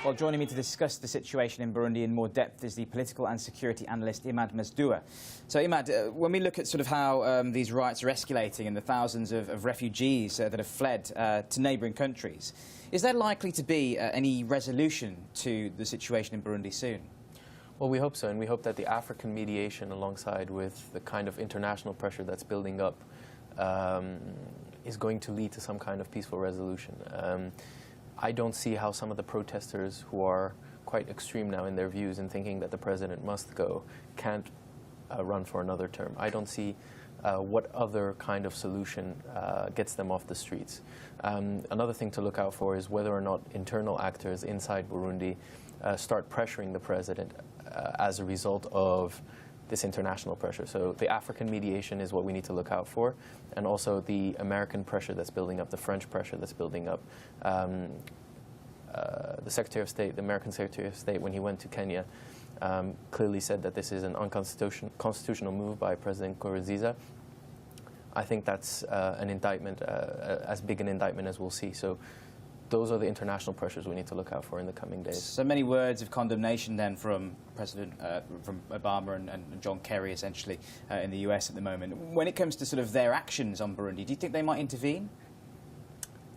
Well, joining me to discuss the situation in Burundi in more depth is the political and security analyst Imad Mesdoua. So, Imad, when we look at sort of how these riots are escalating and the thousands of refugees that have fled to neighbouring countries, is there likely to be any resolution to the situation in Burundi soon? Well, we hope so, and we hope that the African mediation, alongside with the kind of international pressure that's building up, is going to lead to some kind of peaceful resolution. I don't see how some of the protesters who are quite extreme now in their views and thinking that the president must go can't run for another term. I don't see what other kind of solution gets them off the streets. Another thing to look out for is whether or not internal actors inside Burundi start pressuring the president as a result of this international pressure. So the African mediation is what we need to look out for, and also the American pressure that's building up, the French pressure that's building up. The Secretary of State, the American Secretary of State, when he went to Kenya, clearly said that this is an unconstitutional move by President Nkurunziza. I think that's an indictment, as big an indictment as we'll see. So those are the international pressures we need to look out for in the coming days. So many words of condemnation then from President from Obama and John Kerry, essentially, in the US at the moment. When it comes to sort of their actions on Burundi, do you think they might intervene?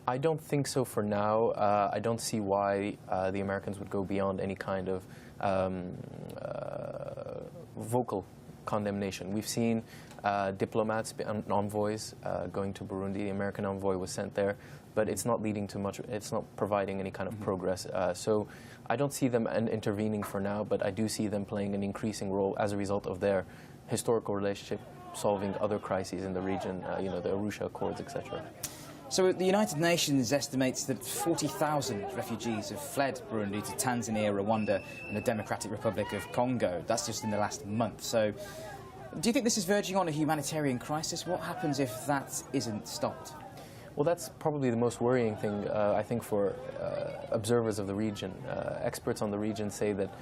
I don't think so for now. I don't see why the Americans would go beyond any kind of vocal condemnation. We've seen diplomats and envoys going to Burundi. The American envoy was sent there, but it's not leading to much. It's not providing any kind of progress. So I don't see them intervening for now, but I do see them playing an increasing role as a result of their historical relationship, solving other crises in the region, you know, the Arusha Accords, etc. So the United Nations estimates that 40,000 refugees have fled Burundi to Tanzania, Rwanda and the Democratic Republic of Congo. That's just in the last month. So do you think this is verging on a humanitarian crisis? What happens if that isn't stopped? Well, that's probably the most worrying thing, I think, for observers of the region. Experts on the region say that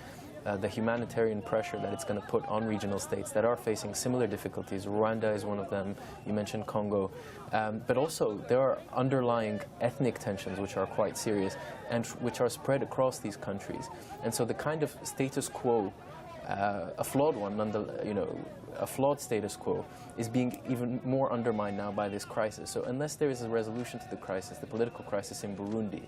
the humanitarian pressure that it's going to put on regional states that are facing similar difficulties. Rwanda is one of them. You mentioned Congo. But also there are underlying ethnic tensions which are quite serious and which are spread across these countries. And so the kind of status quo, a flawed one, a flawed status quo, is being even more undermined now by this crisis. So unless there is a resolution to the crisis, the political crisis in Burundi,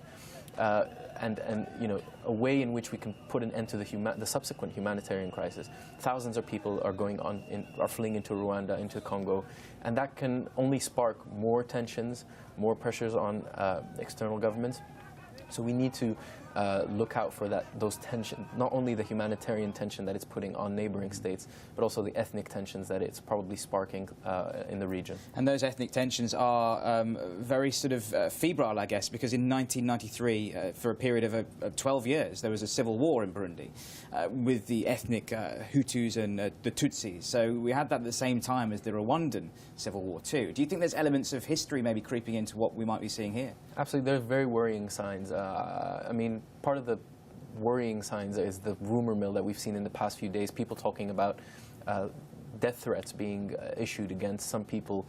and you know, a way in which we can put an end to the subsequent humanitarian crisis. Thousands of people are fleeing into Rwanda, into Congo, and that can only spark more tensions, more pressures on external governments. So we need to look out for those tensions, not only the humanitarian tension that it's putting on neighboring states, but also the ethnic tensions that it's probably sparking in the region. And those ethnic tensions are very sort of febrile, I guess, because in 1993, for a period of 12 years, there was a civil war in Burundi with the ethnic Hutus and the Tutsis. So we had that at the same time as the Rwandan civil war too. Do you think there's elements of history maybe creeping into what we might be seeing here? Absolutely, there's very worrying signs. I mean, part of the worrying signs is the rumor mill that we've seen in the past few days, people talking about death threats being issued against some people,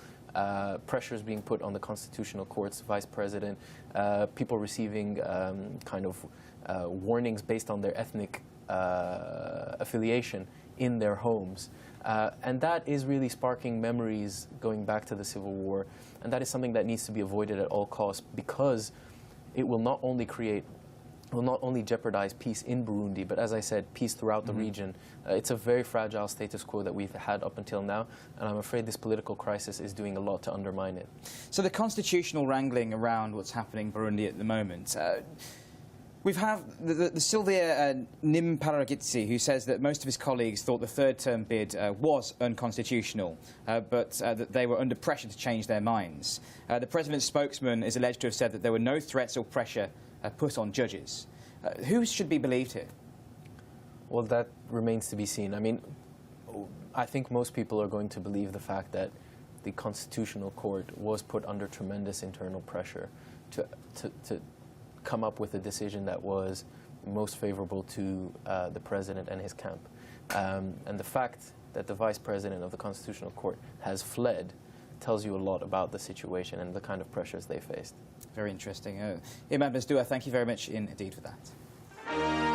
pressures being put on the Constitutional Court's vice president, people receiving kind of warnings based on their ethnic affiliation in their homes. And that is really sparking memories going back to the Civil War, and that is something that needs to be avoided at all costs, because it will not only jeopardize peace in Burundi, but as I said, peace throughout the region. It's a very fragile status quo that we've had up until now, and I'm afraid this political crisis is doing a lot to undermine it. So the constitutional wrangling around what's happening in Burundi at the moment, we've had the Sylvia Nimparagitsi, who says that most of his colleagues thought the third-term bid was unconstitutional, but that they were under pressure to change their minds. The president's spokesman is alleged to have said that there were no threats or pressure put on judges. Who should be believed here? Well, that remains to be seen. I mean, I think most people are going to believe the fact that the Constitutional Court was put under tremendous internal pressure to come up with a decision that was most favorable to the president and his camp. And the fact that the vice president of the Constitutional Court has fled tells you a lot about the situation and the kind of pressures they faced. Very interesting. Imad Mesdoua, thank you very much indeed for that. much.